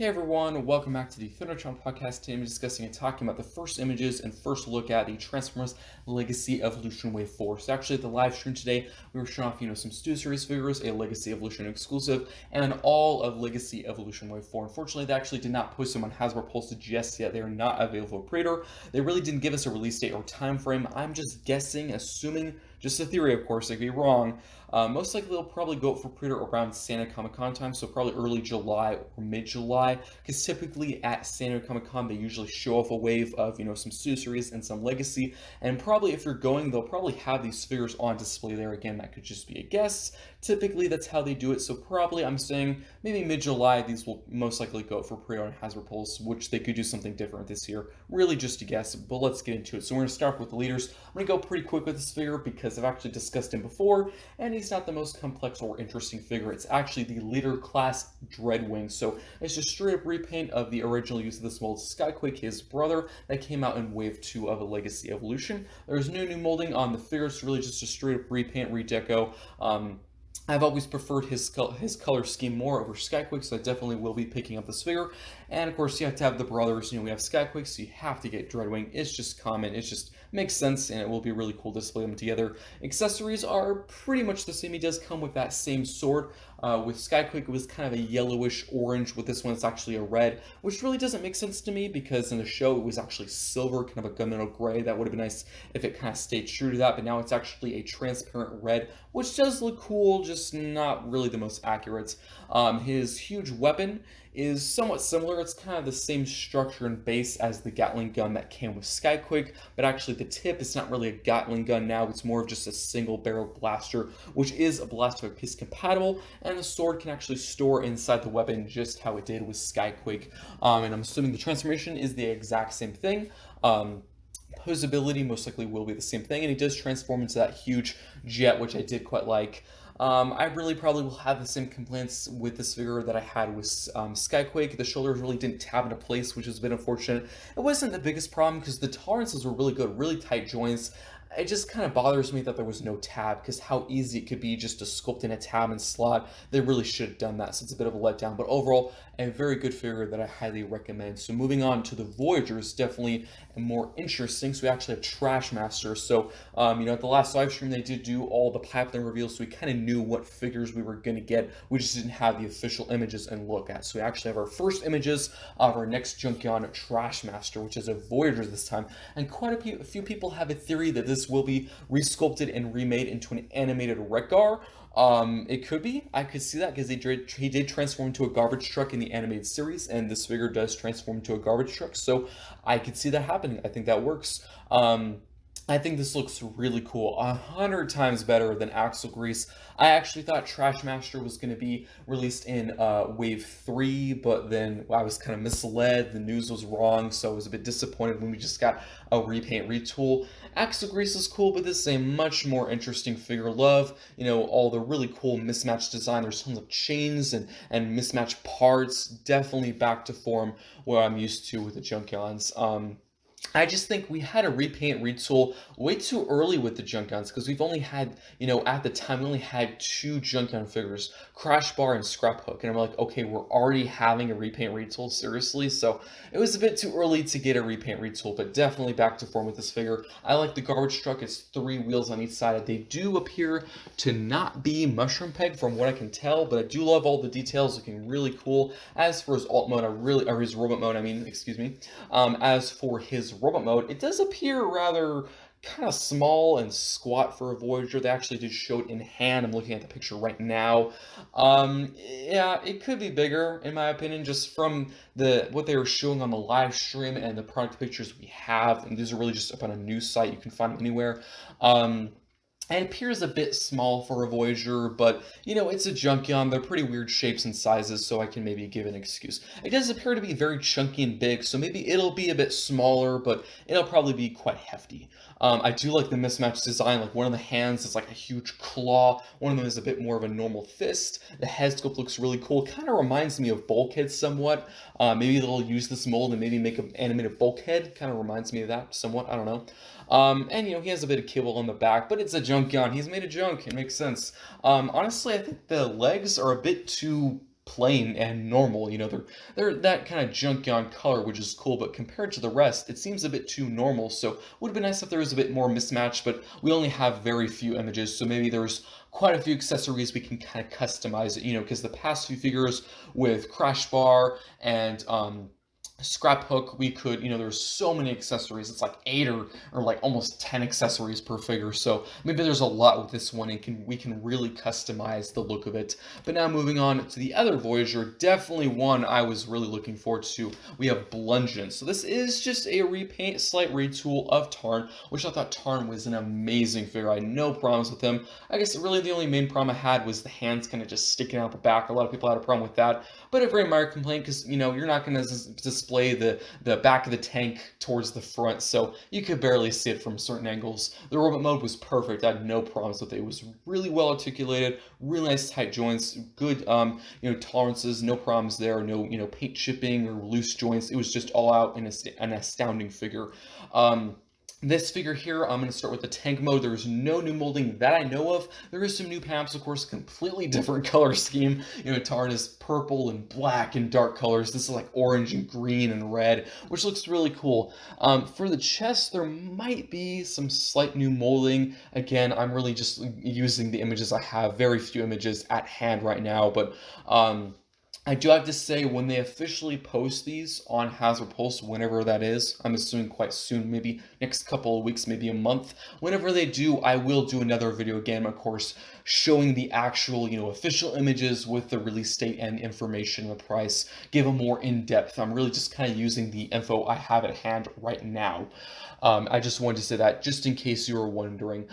Hey everyone, welcome back to the Thundertron podcast. Today I'm discussing and talking about the first images and first look at the Transformers Legacy Evolution Wave 4. So actually at the live stream today, we were showing off, some Stu Series figures, a Legacy Evolution exclusive, and all of Legacy Evolution Wave 4. Unfortunately, they actually did not post them on Hasbro Pulse just yet. They are not available for pre-order. They really didn't give us a release date or time frame. I'm just guessing, assuming, just a theory of course, I could be wrong. Most likely they'll probably go for pre-order around San Diego Comic-Con time, so probably early July or mid-July, because typically at San Diego Comic-Con they usually show off a wave of, some Stu Series and some Legacy, and probably if you're going, they'll probably have these figures on display there. Again, that could just be a guess. Typically that's how they do it, so probably I'm saying maybe mid-July these will most likely go for pre-order on Hasbro Pulse, which they could do something different this year. Really just a guess, but let's get into it. So we're going to start with the leaders. I'm going to go pretty quick with this figure because I've actually discussed him before, and he's not the most complex or interesting figure. It's actually the Leader Class Dreadwing. So it's just straight up repaint of the original use of this mold, Skyquake, his brother, that came out in Wave 2 of a Legacy Evolution. There's no new molding on the figure. It's really just a straight up repaint, redeco. I've always preferred his color scheme more over Skyquake, so I definitely will be picking up this figure. And of course, you have to have the brothers. We have Skyquake, so you have to get Dreadwing. It's just common. It just makes sense, and it will be really cool to display them together. Accessories are pretty much the same. He does come with that same sword. With Skyquake, it was kind of a yellowish orange. With this one, it's actually a red, which really doesn't make sense to me because in the show, it was actually silver, kind of a gunmetal gray. That would have been nice if it kind of stayed true to that, but now it's actually a transparent red, which does look cool, just not really the most accurate. His huge weapon is somewhat similar. It's kind of the same structure and base as the Gatling gun that came with Skyquake, but actually the tip is not really a Gatling gun now. It's more of just a single barrel blaster, which is a blaster piece compatible, and the sword can actually store inside the weapon just how it did with Skyquake. And I'm assuming the transformation is the exact same thing. Posability most likely will be the same thing, and he does transform into that huge jet, which I did quite like. I really probably will have the same complaints with this figure that I had with Skyquake. The shoulders really didn't tab into place, which was a bit unfortunate. It wasn't the biggest problem because the tolerances were really good, really tight joints. It just kind of bothers me that there was no tab, because how easy it could be just to sculpt in a tab and slot. They really should have done that, so it's a bit of a letdown. But overall, a very good figure that I highly recommend. So moving on to the Voyagers, definitely more interesting. So we actually have Trash Master. So, at the last live stream, they did do all the pipeline reveals, so we kind of knew what figures we were going to get. We just didn't have the official images and look at. So we actually have our first images of our next Junkion Trash Master, which is a Voyager this time. And quite a few people have a theory that this will be resculpted and remade into an animated Wreck-Gar. It could be. I could see that because he did transform into a garbage truck in the animated series, and this figure does transform into a garbage truck, so I could see that happening. I think that works. I think this looks really cool, 100 times better than Axle Grease. I actually thought Trash Master was going to be released in Wave 3, but then I was kind of misled. The news was wrong, so I was a bit disappointed when we just got a repaint retool. Axle Grease is cool, but this is a much more interesting figure. Love, all the really cool mismatched design. There's tons of chains and mismatched parts. Definitely back to form where I'm used to with the Junkions. I just think we had a repaint retool way too early with the Junkions, because we've only had, at the time, we only had two Junkion figures, Crash Bar and Scrap Hook, and I'm like, okay, we're already having a repaint retool, seriously? So it was a bit too early to get a repaint retool, but definitely back to form with this figure. I like the garbage truck. It's 3 wheels on each side. They do appear to not be mushroom peg from what I can tell, but I do love all the details, looking really cool. As for his alt mode, or his robot mode, excuse me. As for his robot mode, it does appear rather kind of small and squat for a Voyager. They actually did show it in hand. I'm looking at the picture right now. Yeah, it could be bigger in my opinion, just from what they were showing on the live stream and the product pictures we have, and these are really just up on a news site. You can find them anywhere. It appears a bit small for a Voyager, but, it's a Junkion. They're pretty weird shapes and sizes, so I can maybe give an excuse. It does appear to be very chunky and big, so maybe it'll be a bit smaller, but it'll probably be quite hefty. I do like the mismatched design. Like, one of the hands is like a huge claw. One of them is a bit more of a normal fist. The head sculpt looks really cool. Kind of reminds me of Bulkhead somewhat. Maybe they'll use this mold and maybe make an animated Bulkhead. Kind of reminds me of that somewhat. I don't know. And he has a bit of kibble on the back, but it's a Junkion. He's made of junk. It makes sense. Honestly, I think the legs are a bit too plain and normal. They're that kind of junky on color, which is cool, but compared to the rest, it seems a bit too normal. So would have been nice if there was a bit more mismatch, but we only have very few images, so maybe there's quite a few accessories we can kind of customize it, because the past few figures with Crash Bar and Scrap Hook, we could, there's so many accessories. It's like 8 or like almost 10 accessories per figure. So maybe there's a lot with this one, and we can really customize the look of it. But now moving on to the other Voyager, definitely one I was really looking forward to. We have Bludgeon. So this is just a repaint, slight retool of Tarn, which I thought Tarn was an amazing figure. I had no problems with him. I guess really the only main problem I had was the hands kind of just sticking out the back. A lot of people had a problem with that, but a very minor complaint because, you're not going to display the back of the tank towards the front, so you could barely see it from certain angles. The robot mode was perfect. I had no problems with it. It was really well articulated, really nice tight joints, good tolerances, no problems there, no paint chipping or loose joints. It was just all out in an astounding figure. This figure here, I'm going to start with the tank mode. There's no new molding that I know of. There is some new panels, of course, completely different color scheme. Tarn is purple and black and dark colors. This is like orange and green and red, which looks really cool. For the chest, there might be some slight new molding. Again, I'm really just using the images I have. Very few images at hand right now, but I do have to say, when they officially post these on Hasbro Pulse, whenever that is, I'm assuming quite soon, maybe next couple of weeks, maybe a month, whenever they do, I will do another video again, of course, showing the actual, official images with the release date and information and the price, give a more in-depth. I'm really just kind of using the info I have at hand right now. I just wanted to say that, just in case you were wondering.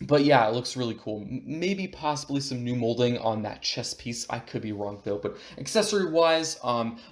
But yeah, it looks really cool. Maybe possibly some new molding on that chest piece. I could be wrong though. But accessory-wise,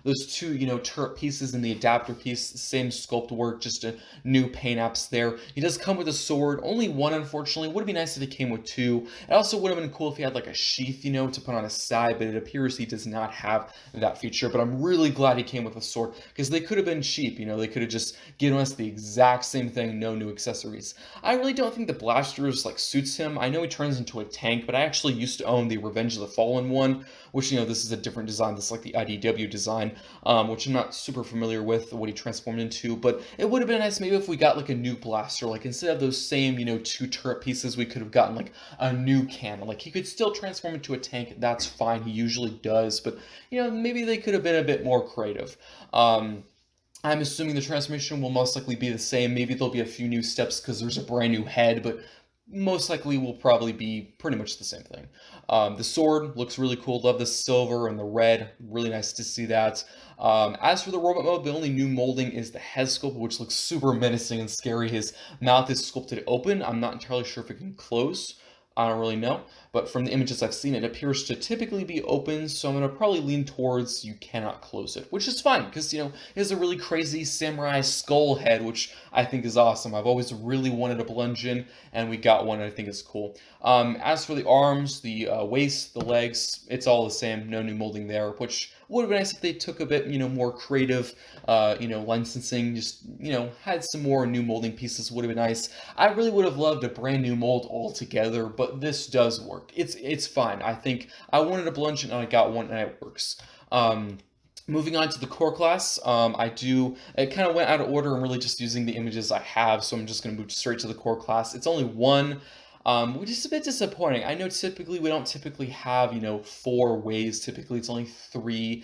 those two, turret pieces and the adapter piece, same sculpt work, just a new paint apps there. He does come with a sword, only one unfortunately. Would have been nice if he came with two. It also would have been cool if he had like a sheath, to put on his side, but it appears he does not have that feature. But I'm really glad he came with a sword, because they could have been cheap, they could have just given us the exact same thing, no new accessories. I really don't think the blaster is like suits him. I know he turns into a tank, but I actually used to own the Revenge of the Fallen one, which, this is a different design. This is like the IDW design, which I'm not super familiar with what he transformed into, but it would have been nice maybe if we got like a new blaster, like instead of those same, two turret pieces, we could have gotten like a new cannon. Like he could still transform into a tank, that's fine, he usually does, but, maybe they could have been a bit more creative. I'm assuming the transformation will most likely be the same. Maybe there'll be a few new steps because there's a brand new head, but most likely will probably be pretty much the same thing. The sword looks really cool. Love the silver and the red. Really nice to see that. As for the robot mode, the only new molding is the head sculpt, which looks super menacing and scary. His mouth is sculpted open. I'm not entirely sure if it can close. I don't really know, but from the images I've seen, it appears to typically be open, so I'm going to probably lean towards you cannot close it, which is fine, because, it has a really crazy samurai skull head, which I think is awesome. I've always really wanted a Bludgeon, and we got one, and I think it's cool. As for the arms, the waist, the legs, it's all the same, no new molding there, which would have been nice if they took a bit, more creative, licensing, just, had some more new molding pieces, would have been nice. I really would have loved a brand new mold altogether, but this does work. It's fine. I think I wanted a Bludgeon and I got one and it works. Moving on to the core class, it kind of went out of order. I'm really just using the images I have, so I'm just going to move straight to the core class. It's only one, which is a bit disappointing. I know typically we don't typically have, 4 ways. Typically it's only 3,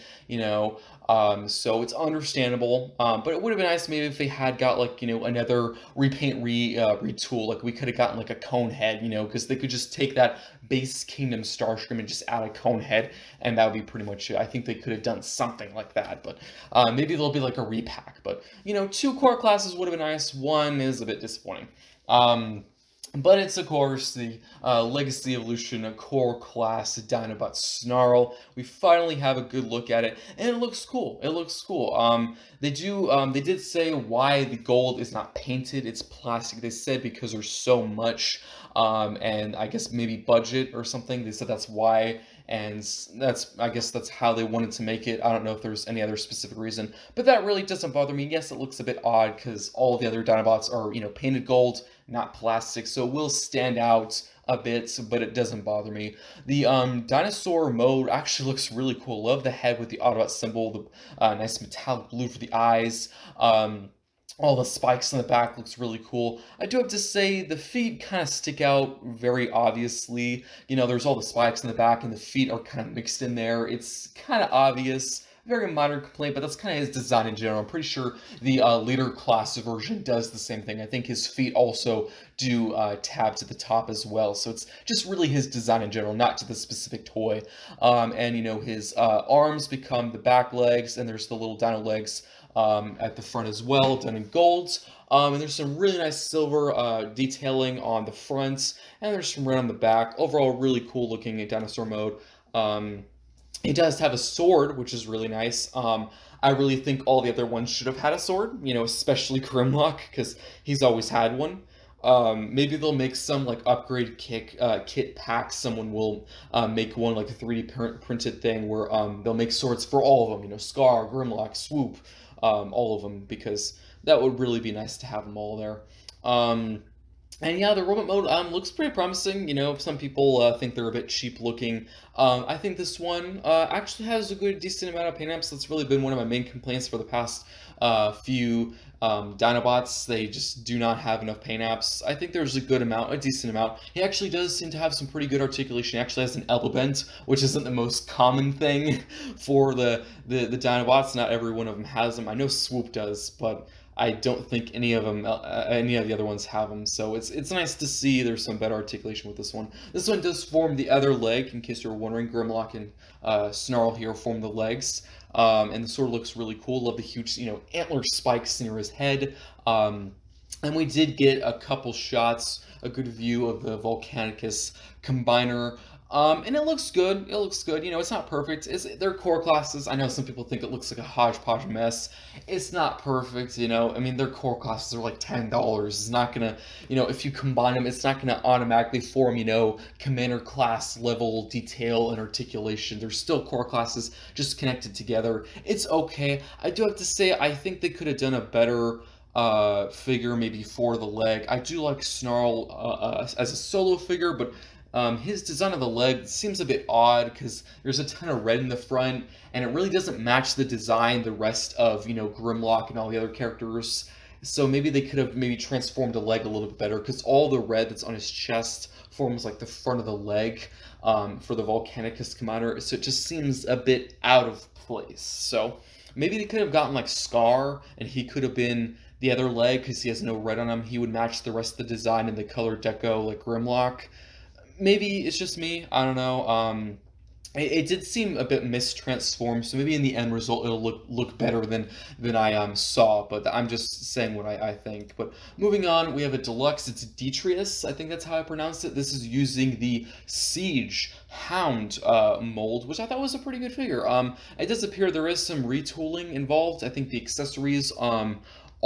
so it's understandable. But it would have been nice maybe if they had got like, another repaint retool. Like we could have gotten like a cone head, because they could just take that base Kingdom Starscream and just add a cone head, and that would be pretty much it. I think they could have done something like that, but maybe there'll be like a repack. But, 2 core classes would have been nice. 1 is a bit disappointing. But it's, of course, the Legacy Evolution Core Class Dinobot Snarl. We finally have a good look at it, and it looks cool. It looks cool. They did say why the gold is not painted, it's plastic. They said because there's so much, and I guess maybe budget or something. They said that's why and I guess that's how they wanted to make it. I don't know if there's any other specific reason, but that really doesn't bother me. Yes, it looks a bit odd because all the other Dinobots are, painted gold, not plastic, so it will stand out a bit, but it doesn't bother me. The dinosaur mode actually looks really cool. Love the head with the Autobot symbol, the nice metallic blue for the eyes. All the spikes in the back looks really cool. I do have to say the feet kind of stick out very obviously. There's all the spikes in the back and the feet are kind of mixed in there. It's kind of obvious. Very minor complaint, but that's kind of his design in general. I'm pretty sure the later class version does the same thing. I think his feet also do tab to the top as well. So it's just really his design in general, not to the specific toy. And his arms become the back legs, and there's the little dino legs at the front as well, done in gold. And there's some really nice silver detailing on the front, and there's some red on the back. Overall, really cool looking in dinosaur mode. It does have a sword, which is really nice. I really think all the other ones should have had a sword, especially Grimlock, because he's always had one. Maybe they'll make some like upgrade kit packs. Someone will make one like a 3D printed thing where they'll make swords for all of them. Scar, Grimlock, Swoop, all of them, because that would really be nice to have them all there. And yeah, the robot mode looks pretty promising. Some people think they're a bit cheap looking. I think this one actually has a good, decent amount of paint apps. That's really been one of my main complaints for the past few Dinobots. They just do not have enough paint apps. I think there's a good amount, a decent amount. He actually does seem to have some pretty good articulation. He actually has an elbow bend, which isn't the most common thing for the Dinobots. Not every one of them has them. I know Swoop does, but I don't think any of them, any of the other ones have them. So it's nice to see there's some better articulation with this one. This one does form the other leg, in case you were wondering. Grimlock and Snarl here form the legs. And the sword looks really cool. Love the huge, antler spikes near his head. And we did get a couple shots, a good view of the Volcanicus combiner. And it looks good. It looks good. It's not perfect. They're core classes. I know some people think it looks like a hodgepodge mess. It's not perfect, I mean, their core classes are like $10. It's not gonna, if you combine them, it's not gonna automatically form, commander class level detail and articulation. They're still core classes, just connected together. It's okay. I do have to say, I think they could have done a better figure maybe for the leg. I do like Snarl as a solo figure, but his design of the leg seems a bit odd because there's a ton of red in the front, and it really doesn't match the design the rest of, Grimlock and all the other characters. So maybe they could have maybe transformed the leg a little bit better, because all the red that's on his chest forms like the front of the leg for the Volcanicus commander. So it just seems a bit out of place. So maybe they could have gotten like Scar, and he could have been the other leg because he has no red on him. He would match the rest of the design and the color deco like Grimlock. Maybe it's just me. I don't know. It did seem a bit mistransformed, so maybe in the end result it'll look better than I saw. But I'm just saying what I think. But moving on, we have a deluxe. It's Detrius. I think that's how I pronounced it. This is using the Siege Hound mold, which I thought was a pretty good figure. It does appear there is some retooling involved. I think the accessories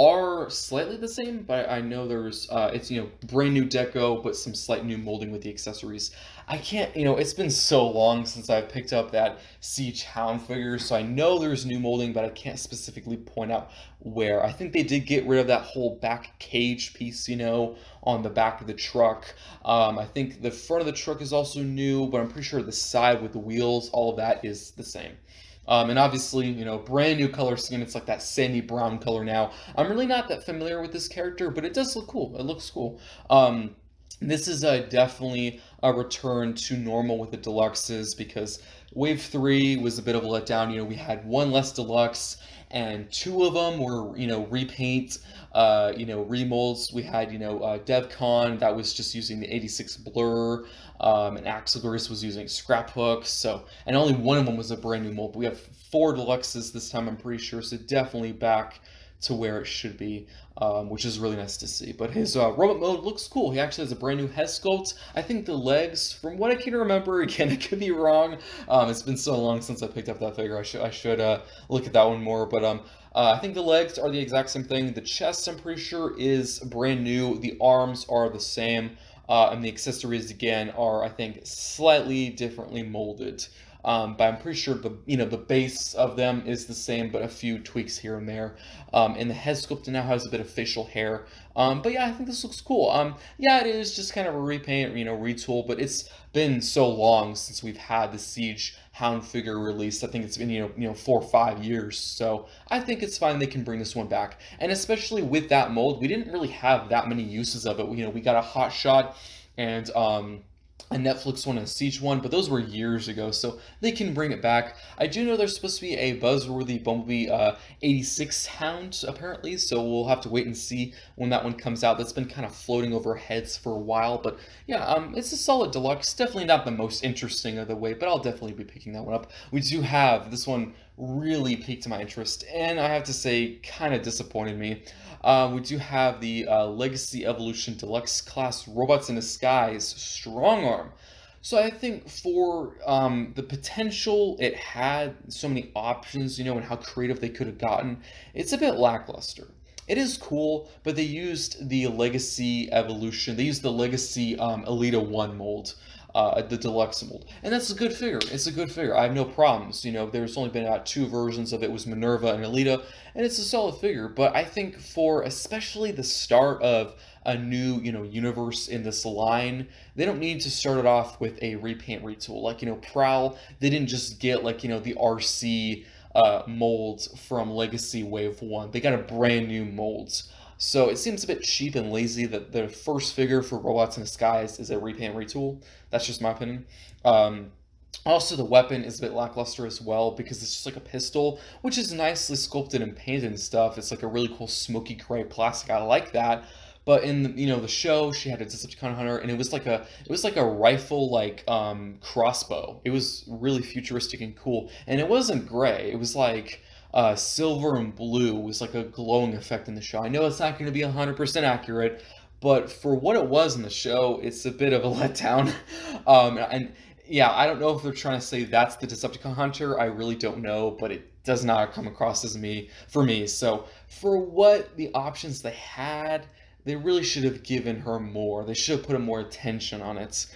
are slightly the same, but I know there's it's brand new deco, but some slight new molding with the accessories. I can't, it's been so long since I picked up that Siege Hound figure, so I know there's new molding, but I can't specifically point out where. I think they did get rid of that whole back cage piece, on the back of the truck. I think the front of the truck is also new, but I'm pretty sure the side with the wheels, all of that is the same. And obviously, brand new color scheme. It's like that sandy brown color now. I'm really not that familiar with this character, but it does look cool. It looks cool. This is definitely a return to normal with the deluxes, because Wave 3 was a bit of a letdown. We had one less deluxe, and two of them were, repaint, remolds. We had, DevCon, that was just using the 86 blur, and Axelgris was using Scraphook, and only one of them was a brand new mold. But we have 4 deluxes this time, I'm pretty sure, so definitely back to where it should be, which is really nice to see. But his robot mode looks cool. He actually has a brand new head sculpt. I think the legs, from what I can remember, again, I could be wrong. It's been so long since I picked up that figure. I should look at that one more. But I think the legs are the exact same thing. The chest, I'm pretty sure, is brand new. The arms are the same. and the accessories again are, I think, slightly differently molded. But I'm pretty sure the base of them is the same, but a few tweaks here and there. And the head sculpt now has a bit of facial hair. But yeah, I think this looks cool. Yeah, it is just kind of a repaint, retool, but it's been so long since we've had the Siege Hound figure released. I think it's been 4 or 5 years. So I think it's fine they can bring this one back, and especially with that mold, we didn't really have that many uses of it. We got a hot shot and a Netflix one and a Siege one, but those were years ago, so they can bring it back. I do know there's supposed to be a buzzworthy Bumblebee 86 Hound, apparently, so we'll have to wait and see when that one comes out. That's been kind of floating over our heads for a while, but yeah, it's a solid deluxe. Definitely not the most interesting of the way, but I'll definitely be picking that one up. We do have this one really piqued my interest, and I have to say, kind of disappointed me. We do have the Legacy Evolution Deluxe Class Robots in Disguise Strong Arm. So I think for the potential it had, so many options, and how creative they could have gotten, it's a bit lackluster. It is cool, but they used the Legacy Evolution, they used the Legacy Elita 1 mold, the deluxe mold, and that's a good figure. It's a good figure. I have no problems. There's only been about two versions of it. It was Minerva and Elita, and it's a solid figure. But I think for especially the start of a new, universe in this line, they don't need to start it off with a repaint retool. Like, Prowl, they didn't just get like, the RC molds from Legacy Wave 1. They got a brand new molds. So it seems a bit cheap and lazy that the first figure for Robots in Disguise is a repaint retool. That's just my opinion. Also, the weapon is a bit lackluster as well because it's just like a pistol, which is nicely sculpted and painted and stuff. It's like a really cool smoky gray plastic. I like that. But in the show, she had a Decepticon hunter, and it was like a rifle crossbow. It was really futuristic and cool, and it wasn't gray. It was like silver and blue was like a glowing effect in the show. I know it's not going to be 100% accurate, but for what it was in the show, it's a bit of a letdown. And yeah, I don't know if they're trying to say that's the Decepticon hunter. I really don't know, but it does not come across as for me. So for what the options they had, they really should have given her more. They should have put more attention on it.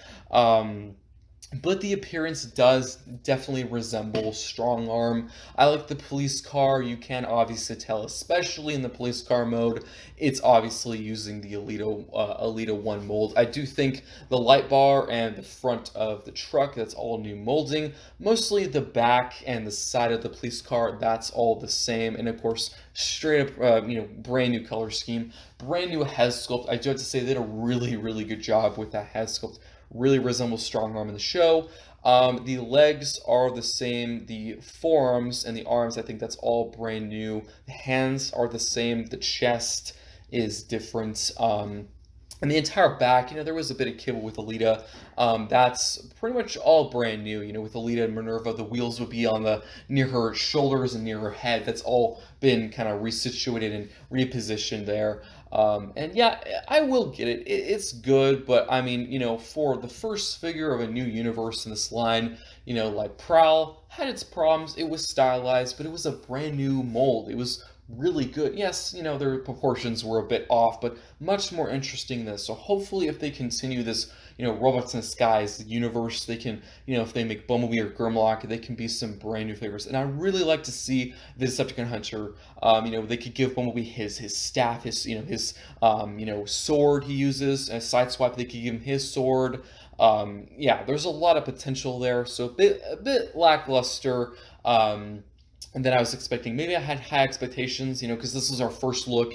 But the appearance does definitely resemble Strong Arm. I like the police car. You can obviously tell, especially in the police car mode, it's obviously using the Elita 1 mold. I do think the light bar and the front of the truck, that's all new molding. Mostly the back and the side of the police car, that's all the same. And of course, straight up, brand new color scheme, brand new head sculpt. I do have to say they did a really, really good job with that head sculpt. Really resembles Strong Arm in the show. The legs are the same. The forearms and the arms, I think that's all brand new. The hands are the same. The chest is different. And the entire back, there was a bit of kibble with Elita. That's pretty much all brand new. With Elita and Minerva, the wheels would be on near her shoulders and near her head. That's all been kind of resituated and repositioned there. And yeah, I will get it. It's good, but I mean, for the first figure of a new universe in this line, like Prowl had its problems. It was stylized, but it was a brand new mold. It was really good. Yes, their proportions were a bit off, but much more interesting than this. So hopefully if they continue this, Robots in Disguise universe, they can, if they make Bumblebee or Grimlock, they can be some brand new figures. And I really like to see the Decepticon Hunter, they could give Bumblebee his staff, his sword he uses, a sideswipe, they could give him his sword. Yeah, there's a lot of potential there, so a bit lackluster. And then I was expecting, maybe I had high expectations, because this was our first look,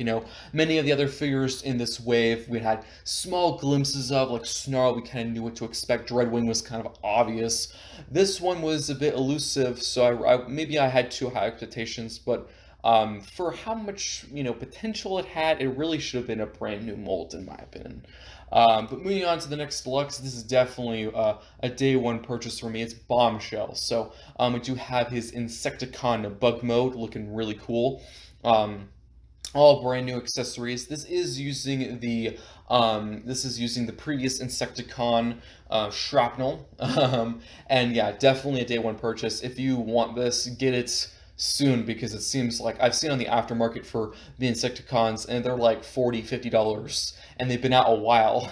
many of the other figures in this wave, we had small glimpses of, like Snarl, we kind of knew what to expect, Dreadwing was kind of obvious. This one was a bit elusive, so maybe I had too high expectations, but for how much, potential it had, it really should have been a brand new mold, in my opinion. But moving on to the next deluxe, this is definitely a day one purchase for me. It's Bombshell. So we do have his Insecticon bug mode looking really cool. All brand new accessories. This is using the previous Insecticon shrapnel. And yeah, definitely a day one purchase. If you want this, get it soon, because it seems like I've seen on the aftermarket for the Insecticons and they're like $40-50, and they've been out a while.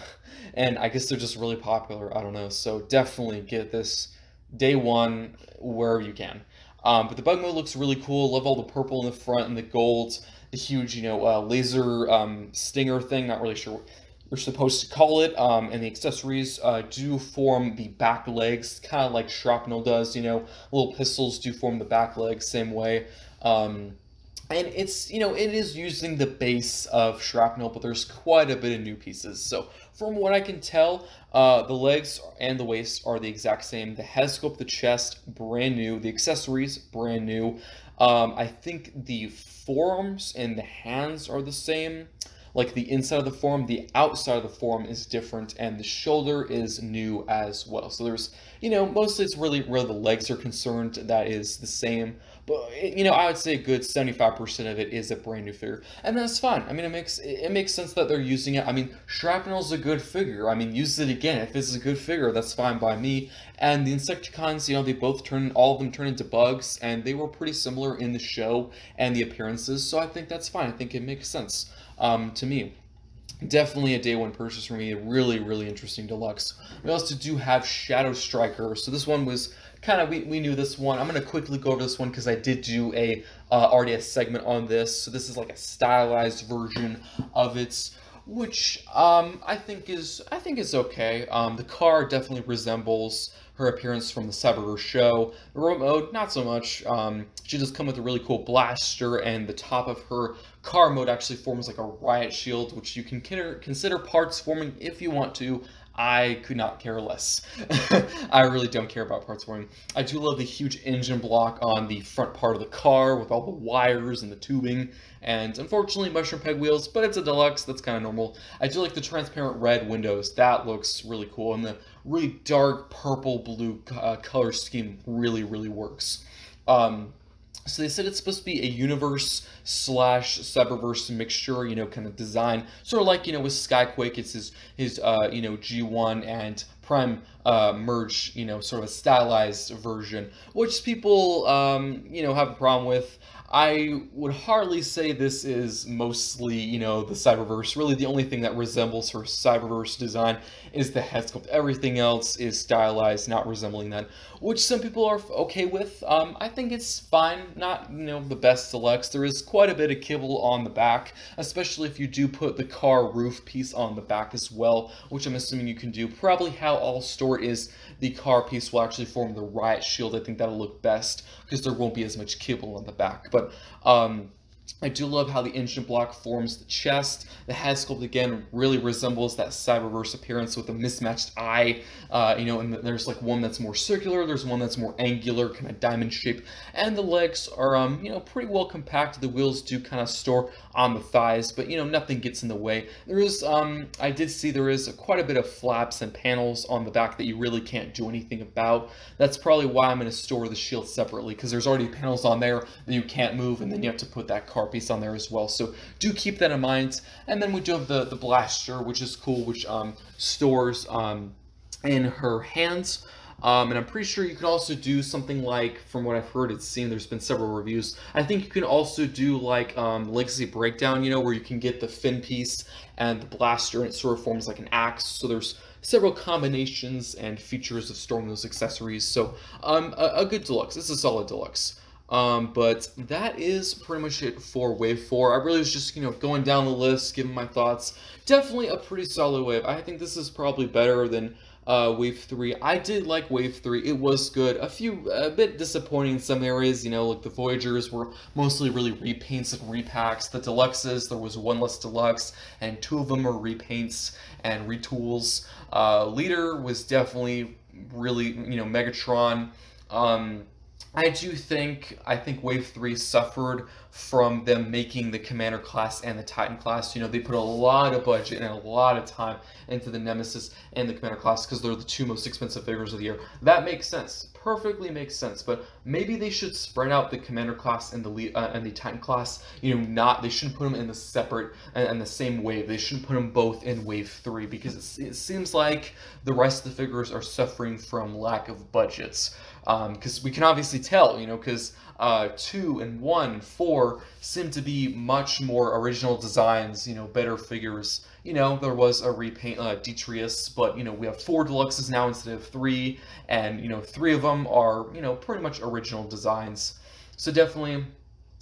And I guess they're just really popular. I don't know. So definitely get this day one wherever you can. But the bug mode looks really cool. Love all the purple in the front and the gold, the huge, laser stinger thing. Not really sure what you're supposed to call it. And the accessories do form the back legs, kind of like shrapnel does. Little pistols do form the back legs, same way. And it is using the base of shrapnel, but there's quite a bit of new pieces. So from what I can tell, the legs and the waist are the exact same. The head sculpt, the chest, brand new. The accessories, brand new. I think the forearms and the hands are the same. Like the inside of the forearm, the outside of the forearm is different, and the shoulder is new as well. So there's, mostly it's really where the legs are concerned that is the same. But I would say a good 75% of it is a brand new figure, and that's fine. I mean, it makes sense that they're using it. I mean, Shrapnel's a good figure. I mean, use it again if it's a good figure. That's fine by me. And the Insecticons, they both all of them turn into bugs, and they were pretty similar in the show and the appearances. So I think that's fine. I think it makes sense to me. Definitely a day one purchase for me. A really, really interesting deluxe. We also do have Shadow Striker. So this one was kind of, we knew this one. I'm going to quickly go over this one because I did do already a segment on this. So this is like a stylized version of it, which I think is okay. The car definitely resembles her appearance from the Cyberverse show. The remote mode, not so much. She does come with a really cool blaster, and the top of her car mode actually forms like a riot shield, which you can consider parts forming if you want to. I could not care less. I really don't care about parts forming. I do love the huge engine block on the front part of the car with all the wires and the tubing, and unfortunately mushroom peg wheels, but it's a deluxe, that's kind of normal. I do like the transparent red windows. That looks really cool, and the really dark purple blue color scheme really, really works. So they said it's supposed to be a universe slash Cyberverse mixture, kind of design. Sort of like, with Skyquake, it's his G1 and Prime merge, sort of a stylized version, which people, have a problem with. I would hardly say this is mostly, the Cyberverse. Really, the only thing that resembles her Cyberverse design is the head sculpt. Everything else is stylized, not resembling that, which some people are okay with. I think it's fine. Not, the best deluxe. There is quite a bit of kibble on the back, especially if you do put the car roof piece on the back as well, which I'm assuming you can do. Probably how I'll store is the car piece will actually form the riot shield. I think that'll look best because there won't be as much kibble on the back. But I do love how the engine block forms the chest. The head sculpt, again, really resembles that Cyberverse appearance with a mismatched eye. And there's like one that's more circular, there's one that's more angular, kind of diamond shape. And the legs are, pretty well compacted. The wheels do kind of store on the thighs, but, nothing gets in the way. There is, I did see there is quite a bit of flaps and panels on the back that you really can't do anything about. That's probably why I'm going to store the shield separately, because there's already panels on there that you can't move, and then you have to put that car piece on there as well. So do keep that in mind. And then we do have the blaster, which is cool, which stores in her hands. And I'm pretty sure you can also do something like, from what I've heard, it's seen, there's been several reviews. I think you can also do like Legacy Breakdown, where you can get the fin piece and the blaster, and it sort of forms like an axe. So there's several combinations and features of storing those accessories. So a good deluxe. It's a solid deluxe. But that is pretty much it for Wave 4. I really was just, going down the list, giving my thoughts. Definitely a pretty solid wave. I think this is probably better than Wave 3. I did like Wave 3. It was good. A bit disappointing in some areas, like the Voyagers were mostly really repaints and repacks. The Deluxes, there was one less Deluxe, and 2 of them were repaints and retools. Leader was definitely really, Megatron. I think Wave 3 suffered from them making the Commander class and the Titan class. They put a lot of budget and a lot of time into the Nemesis and the Commander class because they're the 2 most expensive figures of the year. That makes sense. Perfectly makes sense. But maybe they should spread out the Commander class and the Titan class. They shouldn't put them in the separate and the same wave. They shouldn't put them both in Wave 3 because it seems like the rest of the figures are suffering from lack of budgets. because we can obviously tell, because 2 and 1 and 4 seem to be much more original designs, better figures. There was a repaint, Detrius, but, we have 4 deluxes now instead of 3, and, 3 of them are, pretty much original designs. So definitely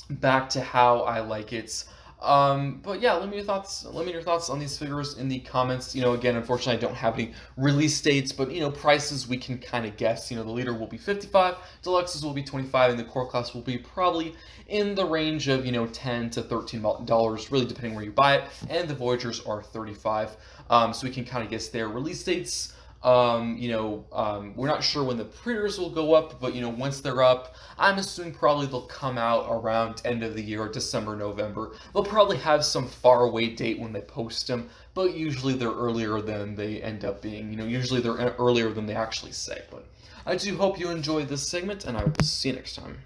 back to how I like it. But yeah, let me your thoughts. Let me your thoughts on these figures in the comments. Again, unfortunately, I don't have any release dates, but prices we can kind of guess. The leader will be 55, deluxes will be 25, and the core class will be probably in the range of $10 to $13, really depending where you buy it. And the Voyagers are 35. So we can kind of guess their release dates. We're not sure when the pre-orders will go up, but once they're up, I'm assuming probably they'll come out around end of the year, December, November. They'll probably have some faraway date when they post them, but usually they're earlier than they end up being. Usually they're earlier than they actually say. But I do hope you enjoyed this segment, and I will see you next time.